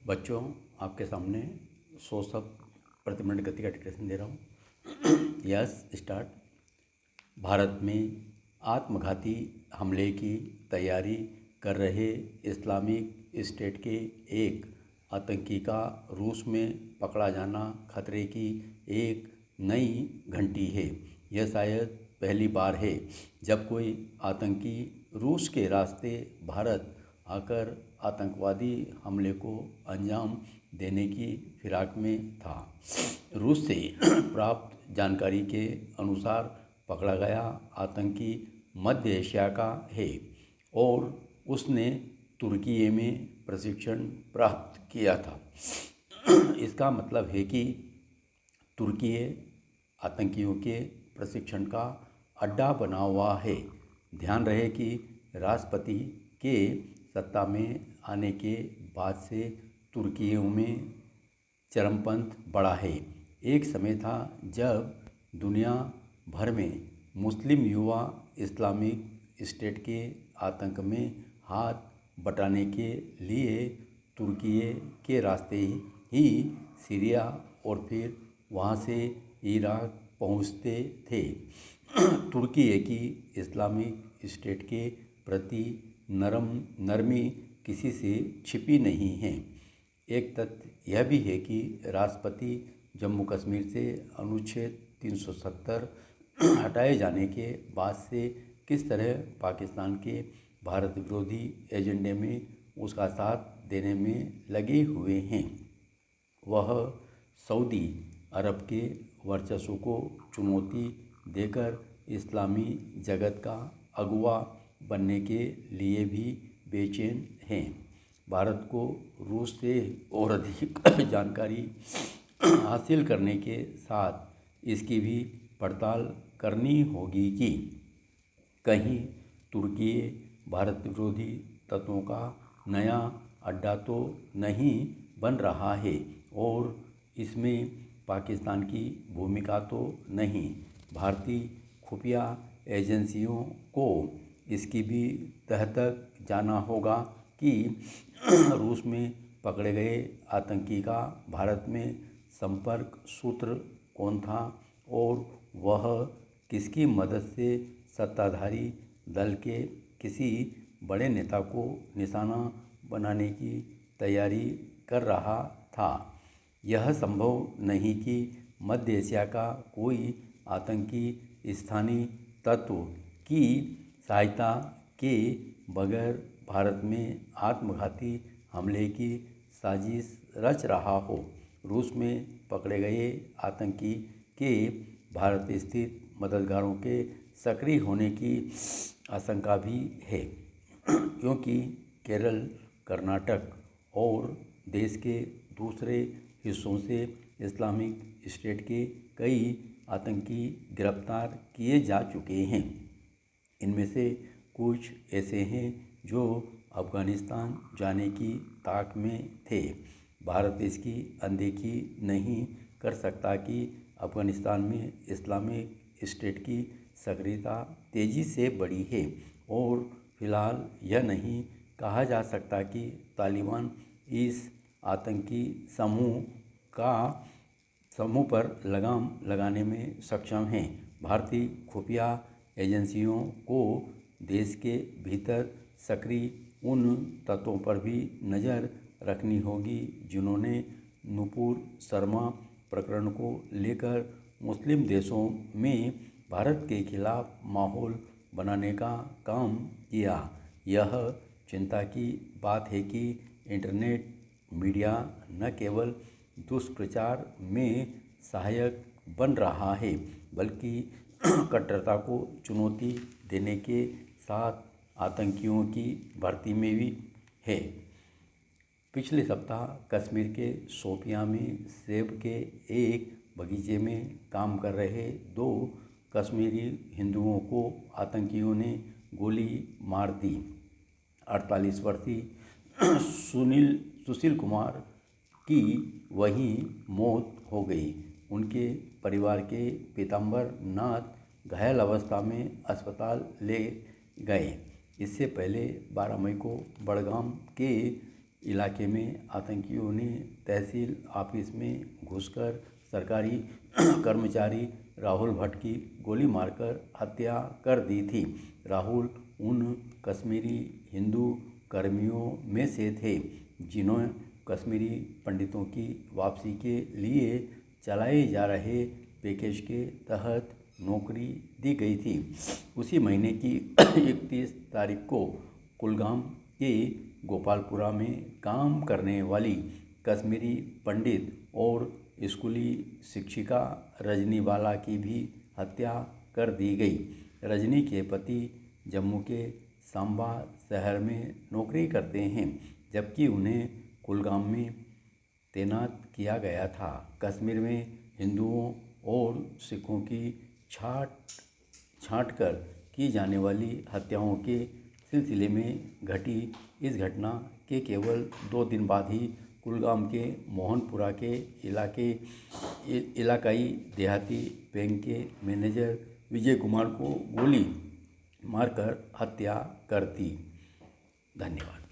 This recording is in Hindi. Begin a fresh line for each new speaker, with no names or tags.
बच्चों, आपके सामने 100 शब्द प्रति मिनट गति का डिक्टेशन दे रहा हूँ। Yes, start. भारत में आत्मघाती हमले की तैयारी कर रहे इस्लामिक स्टेट के एक आतंकी का रूस में पकड़ा जाना खतरे की एक नई घंटी है। यह शायद पहली बार है जब कोई आतंकी रूस के रास्ते भारत आकर आतंकवादी हमले को अंजाम देने की फिराक में था। रूस से प्राप्त जानकारी के अनुसार पकड़ा गया आतंकी मध्य एशिया का है और उसने तुर्की में प्रशिक्षण प्राप्त किया था। इसका मतलब है कि तुर्की आतंकियों के प्रशिक्षण का अड्डा बना हुआ है। ध्यान रहे कि राष्ट्रपति के सत्ता में आने के बाद से तुर्कियों में चरमपंथ बढ़ा है। एक समय था जब दुनिया भर में मुस्लिम युवा इस्लामिक स्टेट के आतंक में हाथ बटाने के लिए तुर्की के रास्ते ही सीरिया और फिर वहाँ से इराक पहुँचते थे। तुर्की की इस्लामिक स्टेट के प्रति नरमी किसी से छिपी नहीं है। एक तथ्य यह भी है कि राष्ट्रपति जम्मू कश्मीर से अनुच्छेद 370 हटाए जाने के बाद से किस तरह पाकिस्तान के भारत विरोधी एजेंडे में उसका साथ देने में लगे हुए हैं। वह सऊदी अरब के वर्चस्व को चुनौती देकर इस्लामी जगत का अगुवा बनने के लिए भी बेचैन हैं। भारत को रूस से और अधिक जानकारी हासिल करने के साथ इसकी भी पड़ताल करनी होगी कि कहीं तुर्की भारत विरोधी तत्वों का नया अड्डा तो नहीं बन रहा है और इसमें पाकिस्तान की भूमिका तो नहीं। भारतीय खुफिया एजेंसियों को इसकी भी तह तक जाना होगा कि रूस में पकड़े गए आतंकी का भारत में संपर्क सूत्र कौन था और वह किसकी मदद से सत्ताधारी दल के किसी बड़े नेता को निशाना बनाने की तैयारी कर रहा था। यह संभव नहीं कि मध्य एशिया का कोई आतंकी स्थानीय तत्व की सहायता के बगैर भारत में आत्मघाती हमले की साजिश रच रहा हो। रूस में पकड़े गए आतंकी के भारत स्थित मददगारों के सक्रिय होने की आशंका भी है, क्योंकि केरल, कर्नाटक और देश के दूसरे हिस्सों से इस्लामिक स्टेट के कई आतंकी गिरफ्तार किए जा चुके हैं। इनमें से कुछ ऐसे हैं जो अफ़गानिस्तान जाने की ताक में थे। भारत इसकी अनदेखी नहीं कर सकता कि अफ़गानिस्तान में इस्लामिक स्टेट की सक्रियता तेज़ी से बढ़ी है और फिलहाल यह नहीं कहा जा सकता कि तालिबान इस आतंकी समूह पर लगाम लगाने में सक्षम हैं। भारतीय खुफिया एजेंसियों को देश के भीतर सक्रिय उन तत्वों पर भी नज़र रखनी होगी जिन्होंने नुपुर शर्मा प्रकरण को लेकर मुस्लिम देशों में भारत के खिलाफ माहौल बनाने का काम किया। यह चिंता की बात है कि इंटरनेट मीडिया न केवल दुष्प्रचार में सहायक बन रहा है बल्कि कट्टरता को चुनौती देने के साथ आतंकियों की भर्ती में भी है। पिछले सप्ताह कश्मीर के शोपियां में सेब के एक बगीचे में काम कर रहे 2 कश्मीरी हिंदुओं को आतंकियों ने गोली मार दी। 48 वर्षीय सुशील कुमार की वहीं मौत हो गई। उनके परिवार के पीताम्बर नाथ घायल अवस्था में अस्पताल ले गए। इससे पहले 12 मई को बड़गाम के इलाके में आतंकियों ने तहसील ऑफिस में घुसकर सरकारी कर्मचारी राहुल भट्ट की गोली मारकर हत्या कर दी थी। राहुल उन कश्मीरी हिंदू कर्मियों में से थे जिन्हें कश्मीरी पंडितों की वापसी के लिए चलाए जा रहे पैकेज के तहत नौकरी दी गई थी। उसी महीने की 31 तारीख को कुलगाम के गोपालपुरा में काम करने वाली कश्मीरी पंडित और स्कूली शिक्षिका रजनी बाला की भी हत्या कर दी गई। रजनी के पति जम्मू के सांबा शहर में नौकरी करते हैं, जबकि उन्हें कुलगाम में तैनात किया गया था। कश्मीर में हिंदुओं और सिखों की छांट कर की जाने वाली हत्याओं के सिलसिले में घटी इस घटना के केवल 2 दिन बाद ही कुलगाम के मोहनपुरा के इलाकाई देहाती बैंक के मैनेजर विजय कुमार को गोली मारकर हत्या कर दी। धन्यवाद।